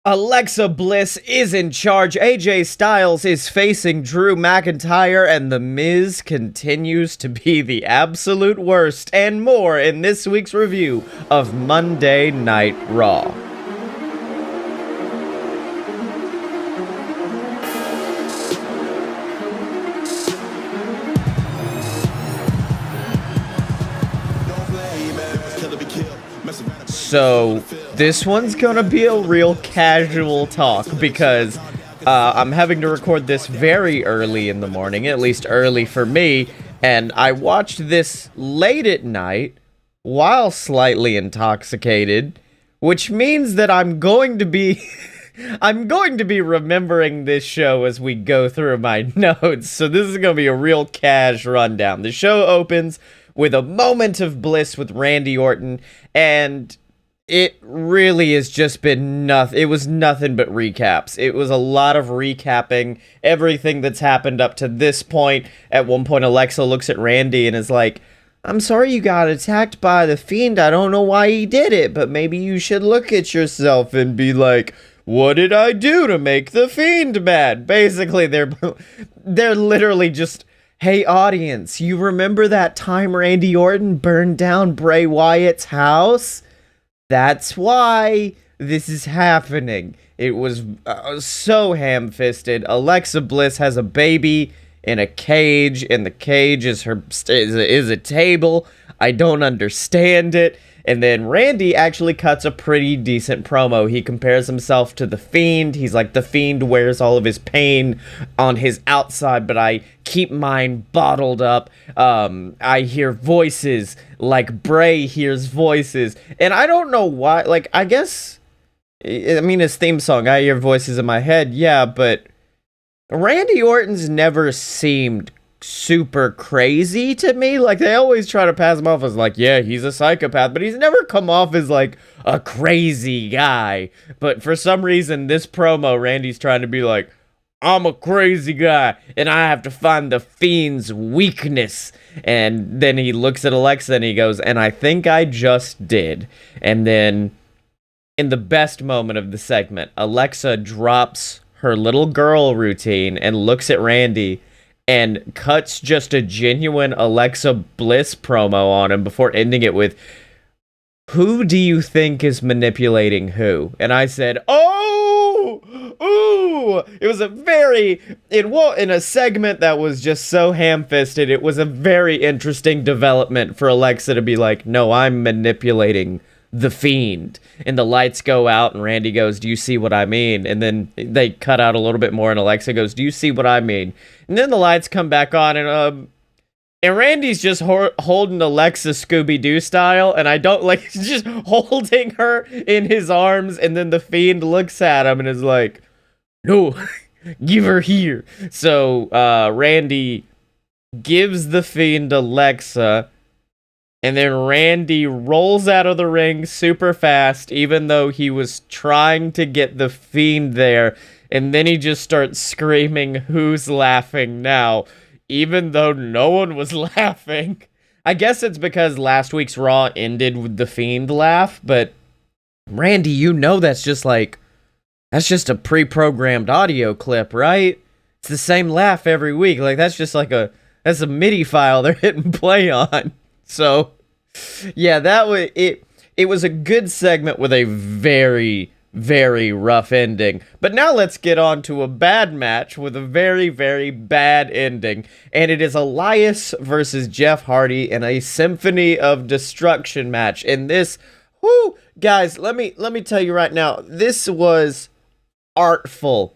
Alexa Bliss is in charge. AJ Styles is facing Drew McIntyre, and The Miz continues to be the absolute worst, and more in this week's review of Monday Night Raw. So, this one's gonna be a real casual talk because I'm having to record this very early in the morning, at least early for me, and I watched this late at night while slightly intoxicated, which means that I'm going to be remembering this show as we go through my notes. So this is going to be a real cash rundown. The show opens with a moment of bliss with Randy Orton, and it really has just been nothing. It was nothing but recaps. It was a lot of recapping everything that's happened up to this point. At one point, Alexa looks at Randy and is like, "I'm sorry you got attacked by the Fiend. I don't know why he did it, but maybe you should look at yourself and be like, what did I do to make the Fiend mad?" Basically, they're literally just, "Hey audience, you remember that time Randy Orton burned down Bray Wyatt's house? That's why this is happening." It was so ham-fisted. Alexa Bliss has a baby in a cage, and the cage is a table. I don't understand it. And then Randy actually cuts a pretty decent promo. He compares himself to the Fiend. He's like, the Fiend wears all of his pain on his outside, but I keep mine bottled up. I hear voices like Bray hears voices. And I don't know why, like, I guess, I mean, his theme song, I hear voices in my head, yeah, but Randy Orton's never seemed super crazy to me. Like, they always try to pass him off as like, yeah, he's a psychopath, but he's never come off as like a crazy guy. But for some reason, this promo, Randy's trying to be like, I'm a crazy guy and I have to find the Fiend's weakness. And then he looks at Alexa and he goes, and I think I just did. And then in the best moment of the segment, Alexa drops her little girl routine and looks at Randy and cuts just a genuine Alexa Bliss promo on him before ending it with, "Who do you think is manipulating who?" And I said, "Oh, ooh!" It was in a segment that was just so ham-fisted, it was a very interesting development for Alexa to be like, "No, I'm manipulating the Fiend." And the lights go out and Randy goes, "Do you see what I mean?" And then they cut out a little bit more and Alexa goes, "Do you see what I mean?" And then the lights come back on and Randy's just holding Alexa Scooby-Doo style, and I don't like, he's just holding her in his arms, and then the Fiend looks at him and is like, "No, give her here." So Randy gives the Fiend Alexa, and then Randy rolls out of the ring super fast, even though he was trying to get the Fiend there. And then he just starts screaming, "Who's laughing now?" Even though no one was laughing. I guess it's because last week's Raw ended with the Fiend laugh, but Randy, you know that's just a pre-programmed audio clip, right? It's the same laugh every week. Like, that's a MIDI file they're hitting play on. So, yeah, it was a good segment with a very, very rough ending. But now let's get on to a bad match with a very, very bad ending. And it is Elias versus Jeff Hardy in a Symphony of Destruction match. And this, whoo, guys, let me tell you right now, this was artful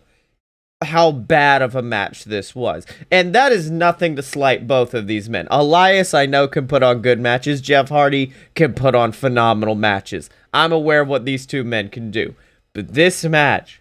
how bad of a match this was. And that is nothing to slight both of these men. Elias, I know, can put on good matches. Jeff Hardy can put on phenomenal matches. I'm aware of what these two men can do. But this match,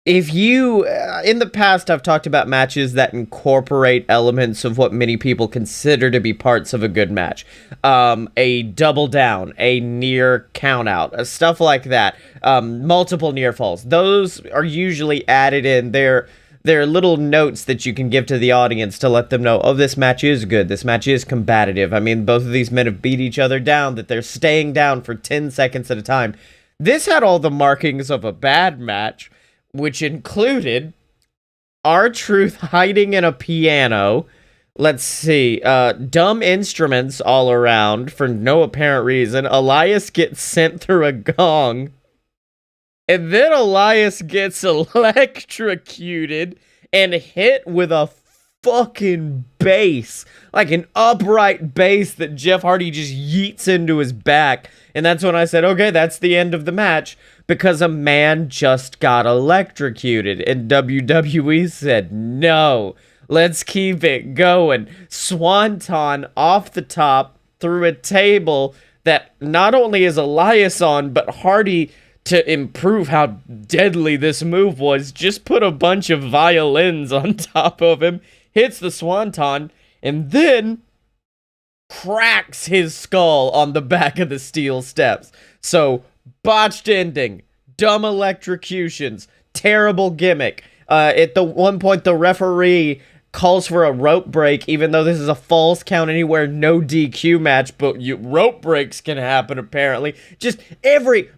if you, in the past, I've talked about matches that incorporate elements of what many people consider to be parts of a good match. A double down, a near count out, stuff like that. Multiple near falls. Those are usually added in. They're little notes that you can give to the audience to let them know, oh, this match is good. This match is combative. I mean, both of these men have beat each other down, that they're staying down for 10 seconds at a time. This had all the markings of a bad match, which included R-Truth hiding in a piano. Let's see, dumb instruments all around for no apparent reason. Elias gets sent through a gong. And then Elias gets electrocuted and hit with a fucking bass. Like an upright bass that Jeff Hardy just yeets into his back. And that's when I said, okay, that's the end of the match. Because a man just got electrocuted. And WWE said, no. Let's keep it going. Swanton off the top through a table that not only is Elias on, but Hardy, to improve how deadly this move was, just put a bunch of violins on top of him, hits the Swanton, and then cracks his skull on the back of the steel steps. So, botched ending, dumb electrocutions, terrible gimmick. At the one point, the referee calls for a rope break, even though this is a falls count anywhere, no DQ match, but rope breaks can happen, apparently. Just it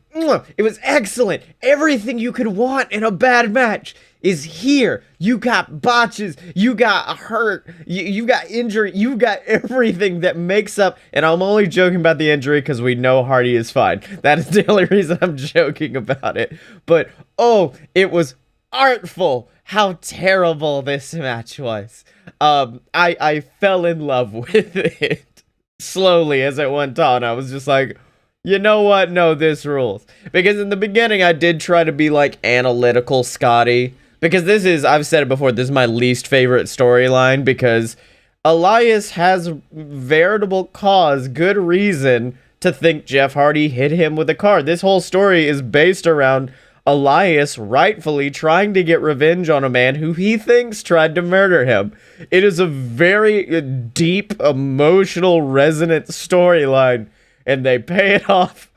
was excellent. Everything you could want in a bad match is here. You got botches, you got hurt, you got injury, you got everything that makes up, and I'm only joking about the injury because we know Hardy is fine. That is the only reason I'm joking about it. But, oh, it was artful how terrible this match was. I fell in love with it slowly as it went on. I was just like, you know what? No, this rules. Because in the beginning, I did try to be like analytical Scotty. Because this is, I've said it before, this is my least favorite storyline. Because Elias has veritable cause, good reason to think Jeff Hardy hit him with a car. This whole story is based around Elias rightfully trying to get revenge on a man who he thinks tried to murder him. It is a very deep, emotional, resonant storyline, and they pay it off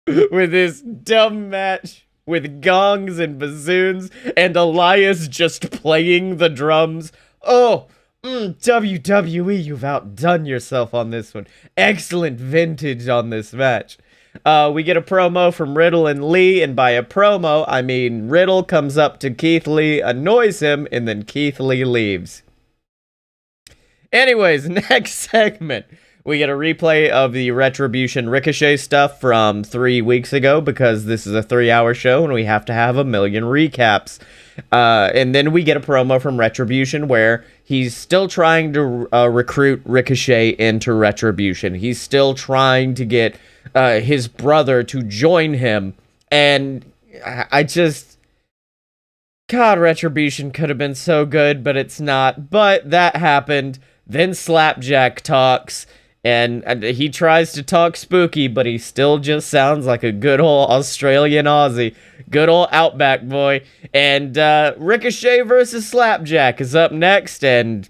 with this dumb match with gongs and bassoons and Elias just playing the drums. Oh, WWE, you've outdone yourself on this one. Excellent vintage on this match. We get a promo from Riddle and Lee, and by a promo, I mean Riddle comes up to Keith Lee, annoys him, and then Keith Lee leaves. Anyways, next segment. We get a replay of the Retribution Ricochet stuff from 3 weeks ago, because this is a 3-hour show, and we have to have a million recaps. And then we get a promo from Retribution where he's still trying to recruit Ricochet into Retribution. He's still trying to get his brother to join him, and I just, God, Retribution could have been so good, but it's not. But that happened. Then Slapjack talks, and he tries to talk spooky, but he still just sounds like a good old Australian Aussie, good old Outback boy. And Ricochet versus Slapjack is up next, and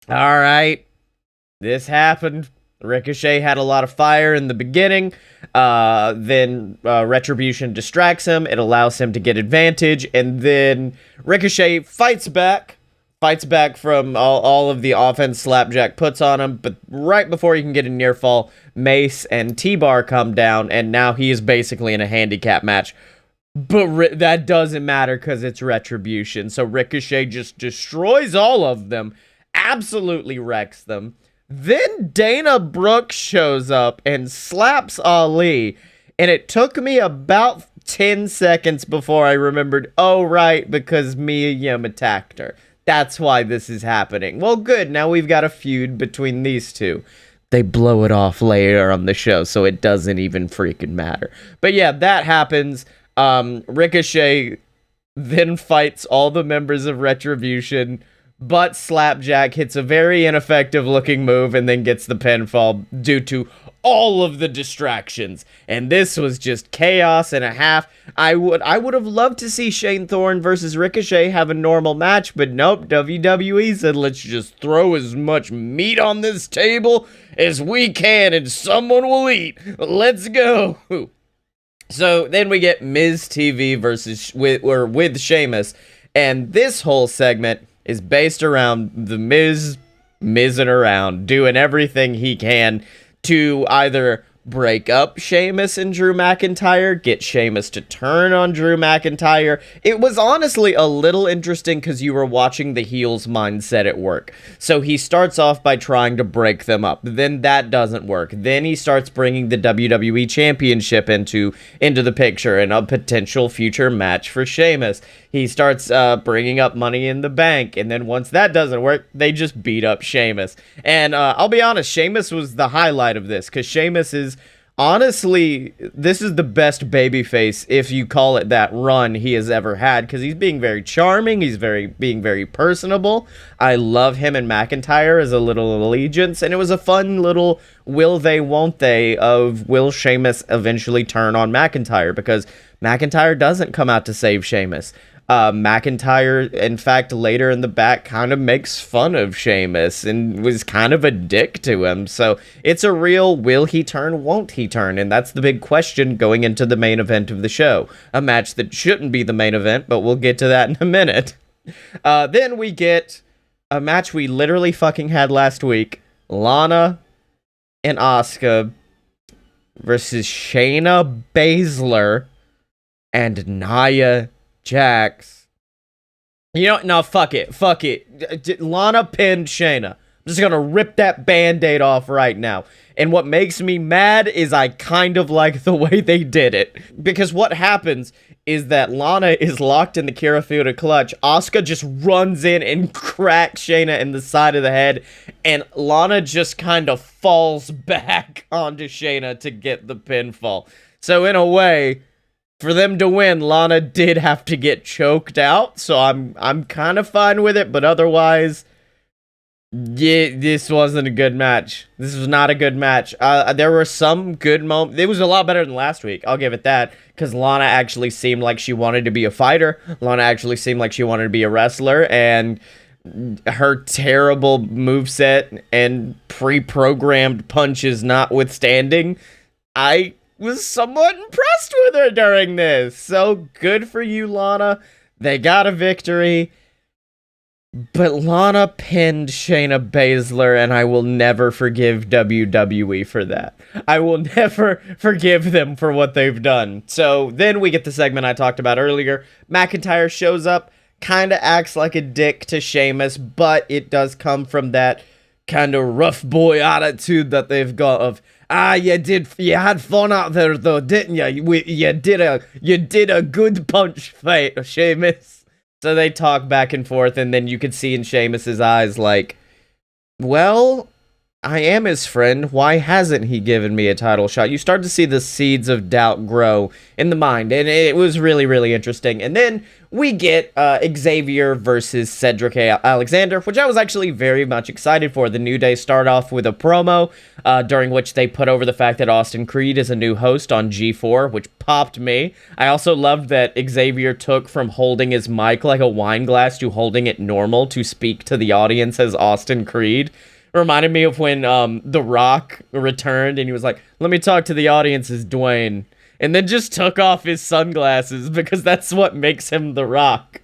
all right, this happened. Ricochet had a lot of fire in the beginning, then Retribution distracts him, it allows him to get advantage, and then Ricochet fights back from all of the offense Slapjack puts on him, but right before he can get a near fall, Mace and T-Bar come down, and now he is basically in a handicap match. But that doesn't matter because it's Retribution, so Ricochet just destroys all of them, absolutely wrecks them. Then Dana Brooke shows up and slaps Ali, and it took me about 10 seconds before I remembered, oh right, because Mia Yim attacked her. That's why this is happening. Well, good, now we've got a feud between these two. They blow it off later on the show, so it doesn't even freaking matter. But yeah, that happens. Ricochet then fights all the members of Retribution, but Slapjack hits a very ineffective looking move and then gets the pinfall due to all of the distractions. And this was just chaos and a half. I would have loved to see Shane Thorne versus Ricochet have a normal match, but nope, WWE said let's just throw as much meat on this table as we can and someone will eat. Let's go. So then we get Miz TV versus with Sheamus, and this whole segment is based around the Miz mizzing around, doing everything he can to either break up Sheamus and Drew McIntyre, get Sheamus to turn on Drew McIntyre. It was honestly a little interesting because you were watching the heel's mindset at work. So he starts off by trying to break them up. Then that doesn't work. Then he starts bringing the WWE Championship into the picture and a potential future match for Sheamus. He starts bringing up Money in the Bank, and then once that doesn't work, they just beat up Sheamus. And I'll be honest, Sheamus was the highlight of this, because Sheamus is, honestly, this is the best babyface, if you call it that, run he has ever had, because he's being very charming, he's being very personable. I love him and McIntyre as a little allegiance, and it was a fun little will they, won't they, of will Sheamus eventually turn on McIntyre, because McIntyre doesn't come out to save Sheamus. McIntyre, in fact, later in the back, kind of makes fun of Sheamus and was kind of a dick to him. So it's a real will he turn, won't he turn? And that's the big question going into the main event of the show. A match that shouldn't be the main event, but we'll get to that in a minute. Then we get a match we literally fucking had last week. Lana and Asuka versus Shayna Baszler and Naya Jax. You know, no, fuck it. Lana pinned Shayna. I'm just gonna rip that band-aid off right now. And what makes me mad is I kind of like the way they did it. Because what happens is that Lana is locked in the Kirifuda clutch. Asuka just runs in and cracks Shayna in the side of the head. And Lana just kind of falls back onto Shayna to get the pinfall. So in a way, for them to win, Lana did have to get choked out, so I'm kind of fine with it, but otherwise, yeah, this wasn't a good match. This was not a good match. There were some good moments. It was a lot better than last week, I'll give it that, because Lana actually seemed like she wanted to be a fighter. Lana actually seemed like she wanted to be a wrestler, and her terrible moveset and pre-programmed punches notwithstanding, I was somewhat impressed with her during this. So good for you, Lana. They got a victory. But Lana pinned Shayna Baszler, and I will never forgive WWE for that. I will never forgive them for what they've done. So then we get the segment I talked about earlier. McIntyre shows up, kind of acts like a dick to Sheamus, but it does come from that kind of rough boy attitude that they've got of, you had fun out there though, didn't you? You did a good punch fight, Sheamus. So they talk back and forth, and then you could see in Sheamus's eyes like, well, I am his friend. Why hasn't he given me a title shot? You start to see the seeds of doubt grow in the mind, and it was really, really interesting. And then we get Xavier versus Cedric Alexander, which I was actually very much excited for. The New Day start off with a promo during which they put over the fact that Austin Creed is a new host on G4, which popped me. I also loved that Xavier took from holding his mic like a wine glass to holding it normal to speak to the audience as Austin Creed. Reminded me of when The Rock returned and he was like, let me talk to the audience as Dwayne. And then just took off his sunglasses because that's what makes him The Rock.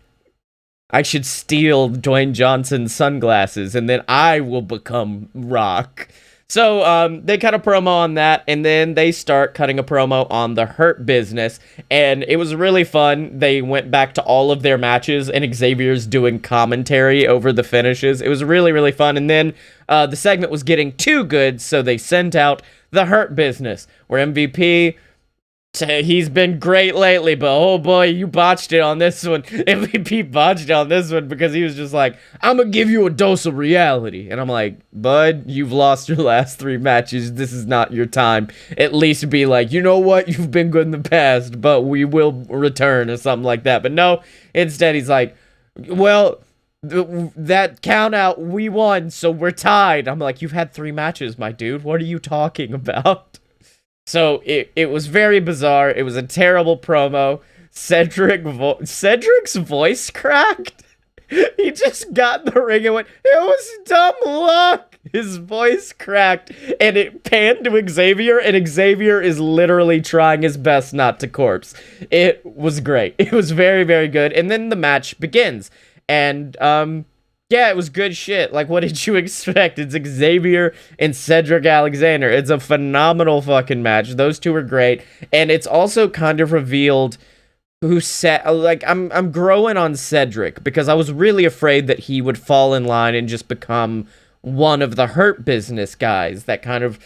I should steal Dwayne Johnson's sunglasses and then I will become Rock. So they cut a promo on that, and then they start cutting a promo on the Hurt Business, and it was really fun. They went back to all of their matches, and Xavier's doing commentary over the finishes. It was really, really fun, and then the segment was getting too good, so they sent out the Hurt Business, where MVP, he's been great lately, but oh boy, you botched it on this one. MVP botched it on this one because he was just like, I'm gonna give you a dose of reality. And I'm like, bud, you've lost your last 3 matches. This is not your time. At least be like, you know what? You've been good in the past, but we will return or something like that. But no, instead he's like, well, that count out, we won, so we're tied. I'm like, you've had 3 matches, my dude. What are you talking about? So it was very bizarre. It was a terrible promo. Cedric's voice cracked. He just got in the ring and went, it was dumb luck. His voice cracked and it panned to Xavier, and Xavier is literally trying his best not to corpse. It was great. It was very, very good. And then the match begins. And Yeah, it was good shit. Like, what did you expect? It's Xavier and Cedric Alexander. It's a phenomenal fucking match. Those two are great. And it's also kind of revealed who said, like, I'm growing on Cedric because I was really afraid that he would fall in line and just become one of the Hurt Business guys, that kind of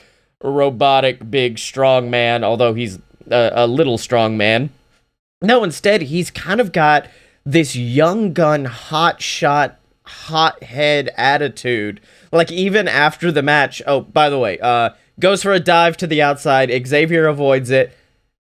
robotic, big, strong man, although he's a little strong man. No, instead, he's kind of got this young gun, hot shot, hothead attitude. Like, even after the match, oh, by the way, goes for a dive to the outside, Xavier avoids it,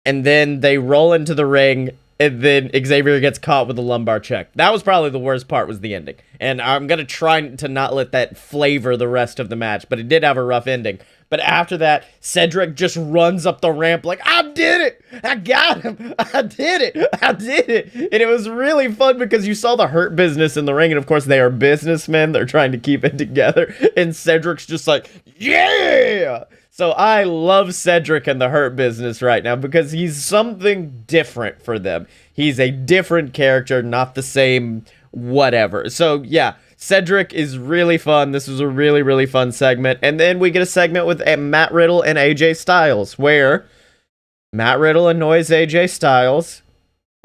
and then they roll into the ring, and then Xavier gets caught with a lumbar check. That was probably the worst part, was the ending. And I'm gonna try to not let that flavor the rest of the match, but it did have a rough ending. But after that, Cedric just runs up the ramp like, I did it! I got him! I did it! I did it! And it was really fun because you saw the Hurt Business in the ring, and of course they are businessmen. They're trying to keep it together. And Cedric's just like, yeah! So I love Cedric and the Hurt Business right now because he's something different for them. He's a different character, not the same whatever. So yeah, Cedric is really fun. This was a really, really fun segment. And then we get a segment with Matt Riddle and AJ Styles, where Matt Riddle annoys AJ Styles.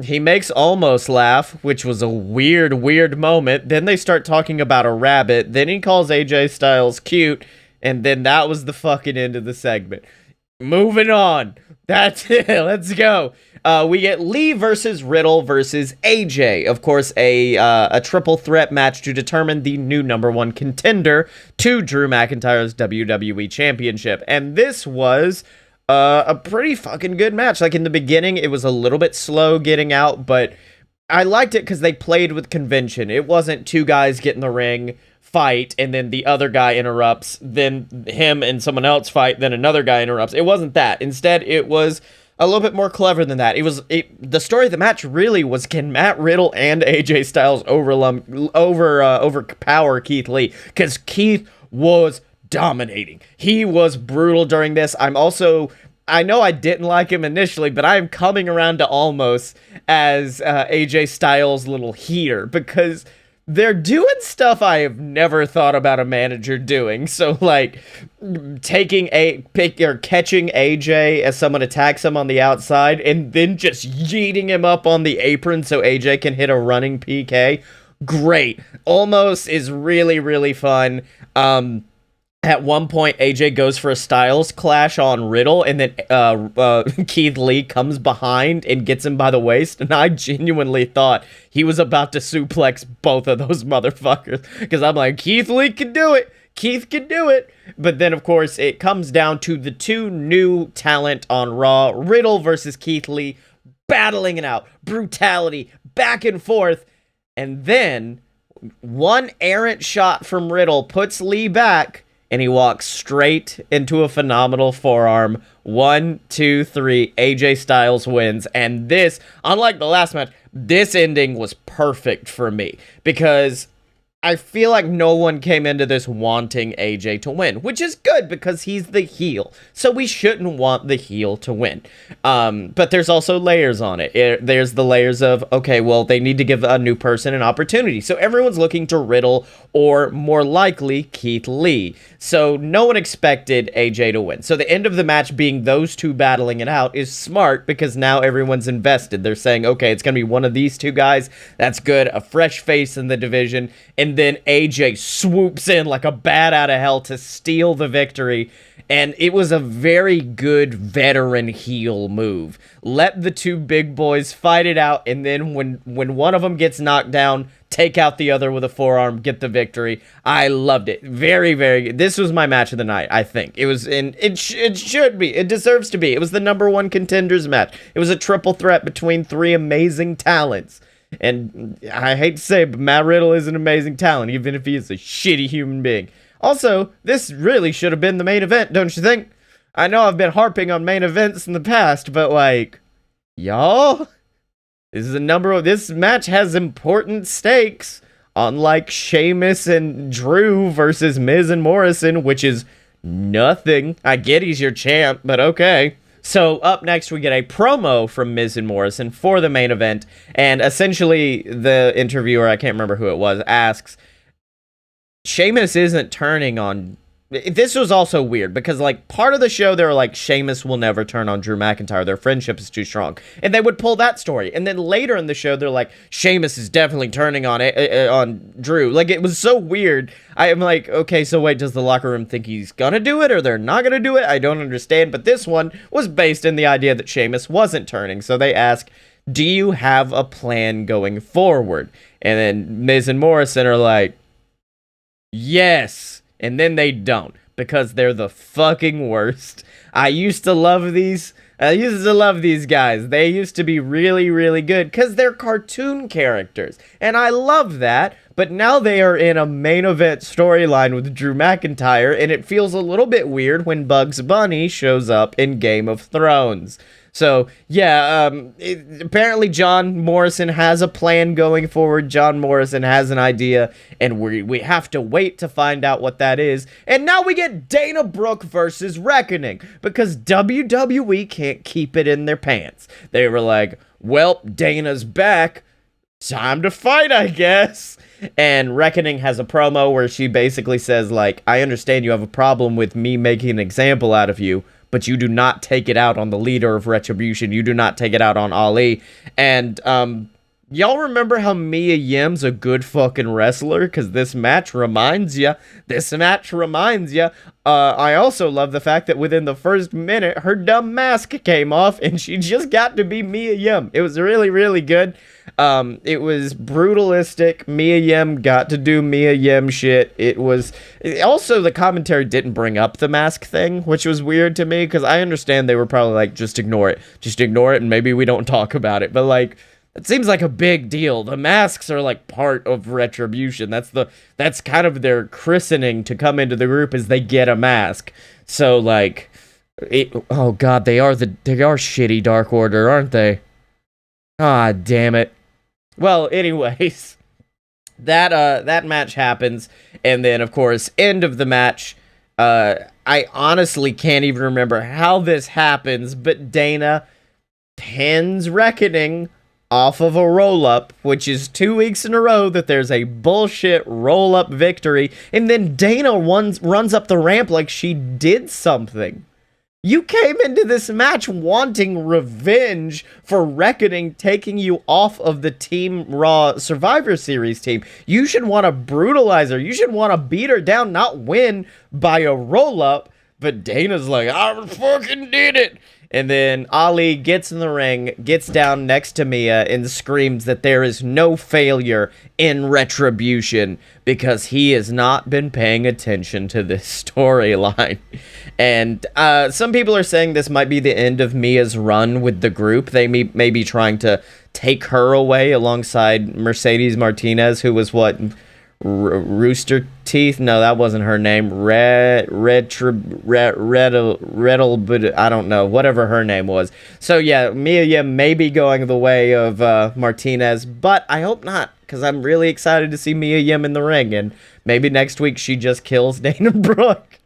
He makes Almost laugh, which was a weird, weird moment. Then they start talking about a rabbit. Then he calls AJ Styles cute. And then that was the fucking end of the segment. Moving on. That's it. Let's go. We get Lee versus Riddle versus AJ. Of course, a triple threat match to determine the new #1 contender to Drew McIntyre's WWE Championship. And this was a pretty fucking good match. Like, in the beginning, it was a little bit slow getting out, but I liked it because they played with convention. It wasn't two guys get in the ring, fight, and then the other guy interrupts, then him and someone else fight, then another guy interrupts. It wasn't that. Instead, it was a little bit more clever than that. The story of the match really was, can Matt Riddle and AJ Styles overpower Keith Lee? Because Keith was dominating. He was brutal during this. I know I didn't like him initially, but I am coming around to Almost as AJ Styles' little heater, because they're doing stuff I have never thought about a manager doing. So, like, catching AJ as someone attacks him on the outside, and then just yeeting him up on the apron so AJ can hit a running PK. Great. Almost is really, really fun. At one point, AJ goes for a Styles clash on Riddle, and then Keith Lee comes behind and gets him by the waist, and I genuinely thought he was about to suplex both of those motherfuckers, because I'm like, Keith Lee can do it! Keith can do it! But then, of course, it comes down to the two new talent on Raw, Riddle versus Keith Lee, battling it out, brutality, back and forth, and then one errant shot from Riddle puts Lee back, and he walks straight into a phenomenal forearm. 1, 2, 3. AJ Styles wins. And this, unlike the last match, this ending was perfect for me, because I feel like no one came into this wanting AJ to win, which is good because he's the heel. So we shouldn't want the heel to win. But there's also layers on it. There's the layers of, okay, well, they need to give a new person an opportunity. So everyone's looking to Riddle, or more likely, Keith Lee. So no one expected AJ to win. So the end of the match being those two battling it out is smart, because now everyone's invested. They're saying, okay, it's going to be one of these two guys. That's good. A fresh face in the division. And then AJ swoops in like a bat out of hell to steal the victory. And it was a very good veteran heel move. Let the two big boys fight it out, and then when one of them gets knocked down, take out the other with a forearm, get the victory. I loved it. Very, very good. This was my match of the night, I think. It was it should be. It deserves to be. It was the #1 contenders match. It was a triple threat between three amazing talents. And I hate to say it, but Matt Riddle is an amazing talent, even if he is a shitty human being. Also, this really should have been the main event, don't you think? I know I've been harping on main events in the past, but like, y'all, this match has important stakes, unlike Sheamus and Drew versus Miz and Morrison, which is nothing. I get he's your champ, but okay. So up next, we get a promo from Miz and Morrison for the main event, and essentially the interviewer, I can't remember who it was, asks, Sheamus isn't turning on... This was also weird, because, like, part of the show, they were like, Sheamus will never turn on Drew McIntyre. Their friendship is too strong. And they would pull that story. And then later in the show, they're like, Sheamus is definitely turning on Drew. Like, it was so weird. I am like, okay, so wait, does the locker room think he's gonna do it, or they're not gonna do it? I don't understand. But this one was based in the idea that Sheamus wasn't turning. So they ask, do you have a plan going forward? And then Miz and Morrison are like, yes. And then they don't, because they're the fucking worst. I used to love these guys. They used to be really, really good, because they're cartoon characters. And I love that, but now they are in a main event storyline with Drew McIntyre, and it feels a little bit weird when Bugs Bunny shows up in Game of Thrones. So, yeah, apparently John Morrison has a plan going forward. John Morrison has an idea, and we have to wait to find out what that is. And now we get Dana Brooke versus Reckoning, because WWE can't keep it in their pants. They were like, well, Dana's back. Time to fight, I guess. And Reckoning has a promo where she basically says, like, I understand you have a problem with me making an example out of you, but you do not take it out on the leader of Retribution. You do not take it out on Ali. And, y'all remember how Mia Yim's a good fucking wrestler? Because this match reminds ya. I also love the fact that within the first minute, her dumb mask came off, and she just got to be Mia Yim. It was really, really good. It was brutalistic. Mia Yim got to do Mia Yim shit. Also, the commentary didn't bring up the mask thing, which was weird to me, because I understand they were probably like, just ignore it, and maybe we don't talk about it. But, like, it seems like a big deal. The masks are like part of Retribution. That's kind of their christening to come into the group, is they get a mask. So, like, oh god, they are shitty Dark Order, aren't they? Ah, damn it. Well, anyways, that match happens, and then, of course, end of the match. I honestly can't even remember how this happens, but Dana pins Reckoning off of a roll-up, which is 2 weeks in a row that there's a bullshit roll-up victory, and then Dana runs up the ramp like she did something. You came into this match wanting revenge for Reckoning taking you off of the Team Raw Survivor Series team. You should want to brutalize her. You should want to beat her down, not win by a roll-up. But Dana's like, I fucking did it. And then Ali gets in the ring, gets down next to Mia, and screams that there is no failure in Retribution because he has not been paying attention to this storyline. And some people are saying this might be the end of Mia's run with the group. They may be trying to take her away alongside Mercedes Martinez, who was what... Rooster Teeth? No, that wasn't her name. Riddle, but I don't know. Whatever her name was. So yeah, Mia Yim may be going the way of Martinez, but I hope not, because I'm really excited to see Mia Yim in the ring, and maybe next week she just kills Dana Brooke,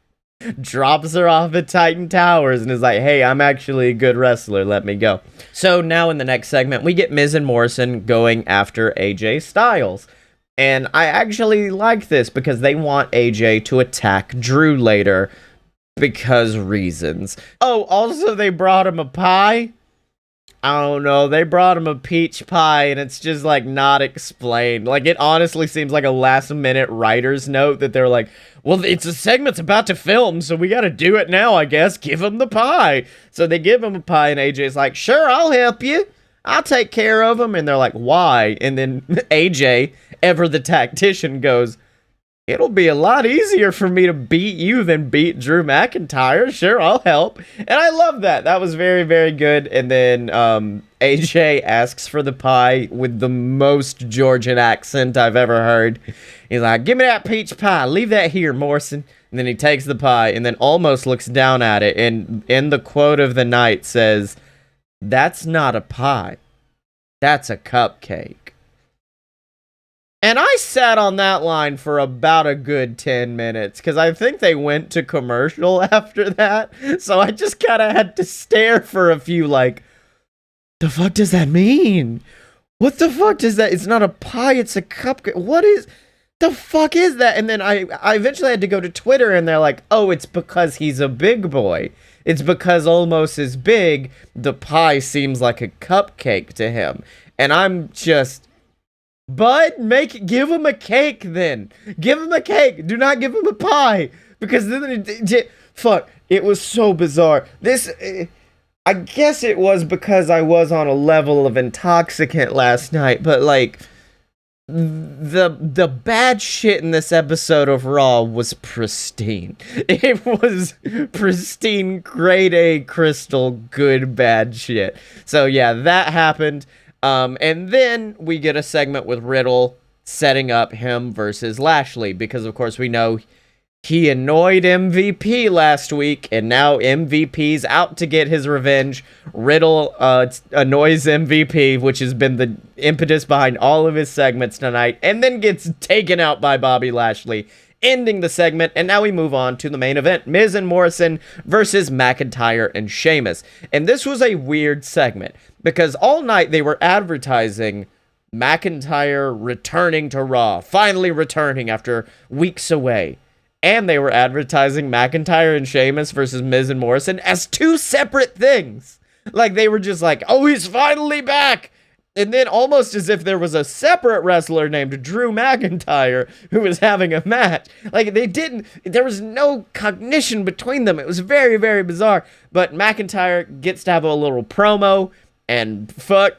drops her off at Titan Towers, and is like, hey, I'm actually a good wrestler, let me go. So now in the next segment, we get Miz and Morrison going after AJ Styles. And I actually like this because they want AJ to attack Drew later because reasons. Oh, also they brought him a pie? I don't know. They brought him a peach pie and it's just like not explained. Like it honestly seems like a last minute writer's note that they're like, well, it's a segment's about to film, so we got to do it now, I guess. Give him the pie. So they give him a pie and AJ's like, sure, I'll help you. I'll take care of him. And they're like, why? And then AJ, ever the tactician, goes, it'll be a lot easier for me to beat you than beat Drew McIntyre. Sure, I'll help. And I love that. That was very, very good. And then AJ asks for the pie with the most Georgian accent I've ever heard. He's like, give me that peach pie. Leave that here, Morrison. And then he takes the pie and then almost looks down at it. And in the quote of the night says, that's not a pie. That's a cupcake. And I sat on that line for about a good 10 minutes, because I think they went to commercial after that. So I just kind of had to stare for a few, like, the fuck does that mean? What the fuck does that? It's not a pie, it's a cupcake. What is... the fuck is that? And then I eventually had to go to Twitter, and they're like, oh, it's because he's a big boy. It's because Almost is big, the pie seems like a cupcake to him. And I'm just, bud, give him a cake then. Give him a cake. Do not give him a pie. Because then, fuck, it was so bizarre. I guess it was because I was on a level of intoxicant last night, but like, the bad shit in this episode of Raw was pristine. It was pristine, grade A crystal, good bad shit. So yeah, that happened. And then we get a segment with Riddle setting up him versus Lashley, because of course we know he annoyed MVP last week, and now MVP's out to get his revenge. Riddle annoys MVP, which has been the impetus behind all of his segments tonight, and then gets taken out by Bobby Lashley, ending the segment. And now we move on to the main event, Miz and Morrison versus McIntyre and Sheamus. And this was a weird segment, because all night they were advertising McIntyre returning to Raw, finally returning after weeks away. And they were advertising McIntyre and Sheamus versus Miz and Morrison as two separate things. Like, they were just like, oh, he's finally back. And then almost as if there was a separate wrestler named Drew McIntyre who was having a match. Like, there was no cognition between them. It was very, very bizarre. But McIntyre gets to have a little promo, and fuck,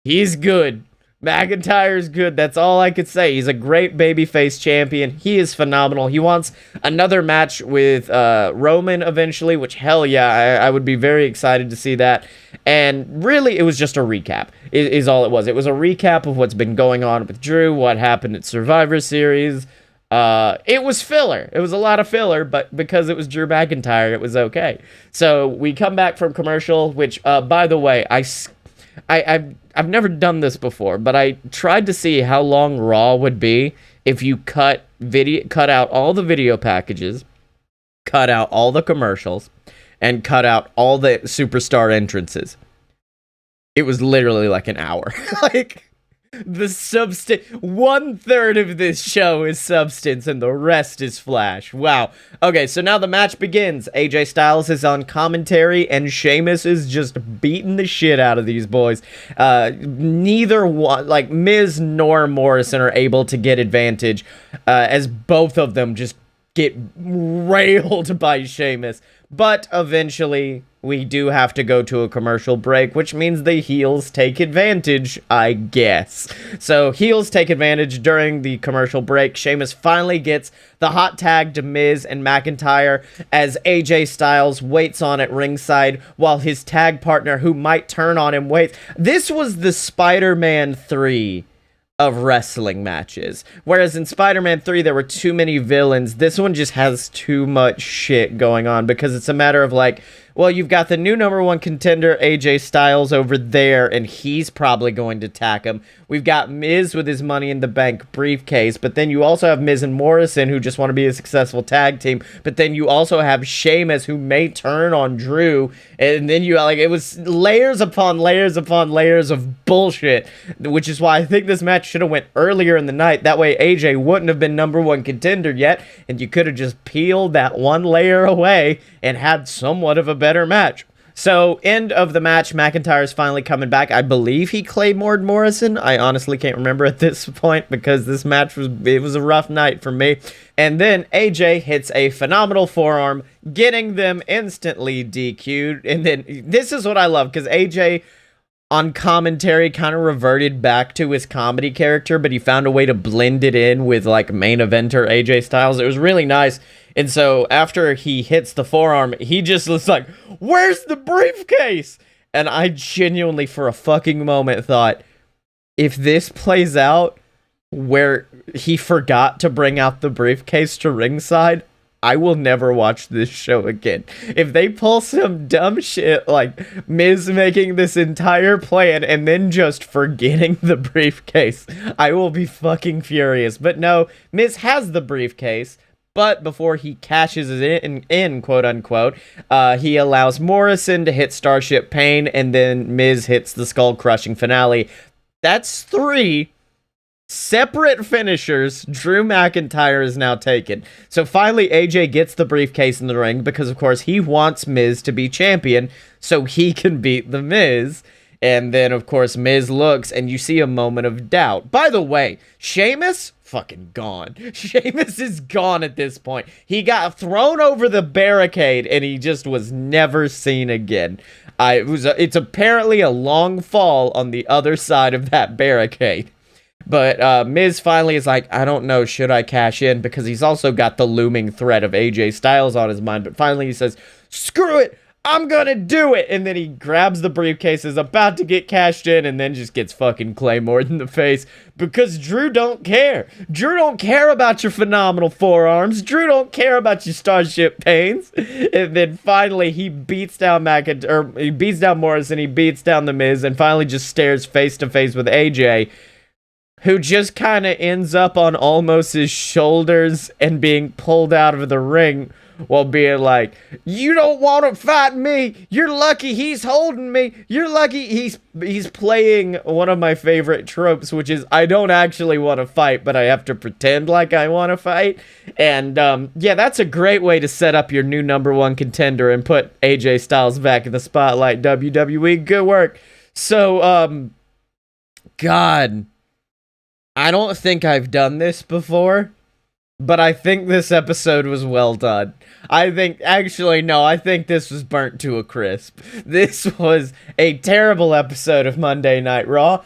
he's good. McIntyre's good. That's all I could say. He's a great babyface champion. He is phenomenal. He wants another match with Roman eventually, which, hell yeah, I would be very excited to see that. And really, it was just a recap, is all it was. It was a recap of what's been going on with Drew, what happened at Survivor Series. It was filler. It was a lot of filler, but because it was Drew McIntyre, it was okay. So we come back from commercial, which, by the way, I've never done this before, but I tried to see how long Raw would be if you cut out all the video packages, cut out all the commercials, and cut out all the superstar entrances. It was literally like an hour. Like, the 1/3 of this show is substance and the rest is flash. Wow. Okay, so now the match begins. AJ Styles is on commentary and Sheamus is just beating the shit out of these boys. Neither one, like Miz nor Morrison, are able to get advantage as both of them just get railed by Sheamus. But eventually, we do have to go to a commercial break, which means the heels take advantage, I guess. So, heels take advantage during the commercial break. Sheamus finally gets the hot tag to Miz and McIntyre as AJ Styles waits on at ringside while his tag partner, who might turn on him, waits. This was the Spider-Man 3 of wrestling matches. Whereas in Spider-Man 3, there were too many villains. This one just has too much shit going on, because it's a matter of like, well, you've got the new #1 contender, AJ Styles, over there, and he's probably going to attack him. We've got Miz with his Money in the Bank briefcase, but then you also have Miz and Morrison, who just want to be a successful tag team, but then you also have Sheamus, who may turn on Drew, and then you, like, it was layers upon layers upon layers of bullshit, which is why I think this match should have went earlier in the night. That way AJ wouldn't have been #1 contender yet, and you could have just peeled that one layer away and had somewhat of a better match. So, end of the match, McIntyre's finally coming back. I believe he Claymore'd Morrison. I honestly can't remember at this point, because this match was a rough night for me. And then AJ hits a phenomenal forearm, getting them instantly DQ'd. And then, this is what I love, because AJ on commentary kind of reverted back to his comedy character, but he found a way to blend it in with like main eventer AJ Styles. It was really nice. And so after he hits the forearm, he just looks like, where's the briefcase? And I genuinely for a fucking moment thought, if this plays out where he forgot to bring out the briefcase to ringside, I will never watch this show again. If they pull some dumb shit like Miz making this entire plan and then just forgetting the briefcase, I will be fucking furious. But no, Miz has the briefcase, but before he cashes it in quote unquote, he allows Morrison to hit Starship Pain, and then Miz hits the skull crushing finale. That's 3. separate finishers. Drew McIntyre is now taken. So finally, AJ gets the briefcase in the ring because, of course, he wants Miz to be champion so he can beat The Miz. And then, of course, Miz looks and you see a moment of doubt. By the way, Sheamus, fucking gone. Sheamus is gone at this point. He got thrown over the barricade and he just was never seen again. It's apparently a long fall on the other side of that barricade. But Miz finally is like, I don't know, should I cash in? Because he's also got the looming threat of AJ Styles on his mind. But finally he says, screw it, I'm gonna do it. And then he grabs the briefcase, is about to get cashed in, and then just gets fucking Claymored in the face. Because Drew don't care. Drew don't care about your phenomenal forearms. Drew don't care about your Starship pains. And then finally he beats down he beats down Morrison, he beats down The Miz, and finally just stares face to face with AJ, who just kind of ends up on almost his shoulders and being pulled out of the ring while being like, you don't want to fight me. You're lucky he's holding me. You're lucky he's playing one of my favorite tropes, which is I don't actually want to fight, but I have to pretend like I want to fight. And yeah, that's a great way to set up your new #1 contender and put AJ Styles back in the spotlight, WWE. Good work. So, God, I don't think I've done this before, but I think this episode was well done. I think this was burnt to a crisp. This was a terrible episode of Monday Night Raw,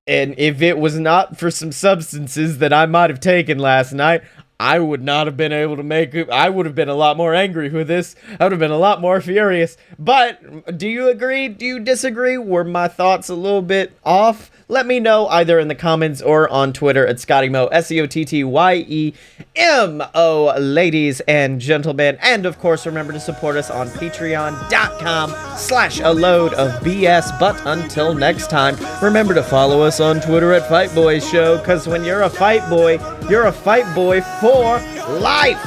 and if it was not for some substances that I might have taken last night, I would not have been able to make it. I would have been a lot more angry with this. I would have been a lot more furious. But do you agree? Do you disagree? Were my thoughts a little bit off? Let me know either in the comments or on Twitter at Scottye Moore, SCOTTYEMO, ladies and gentlemen. And of course, remember to support us on patreon.com/aloadofbs. But until next time, remember to follow us on Twitter at Fight Boys Show, because when you're a fight boy for life.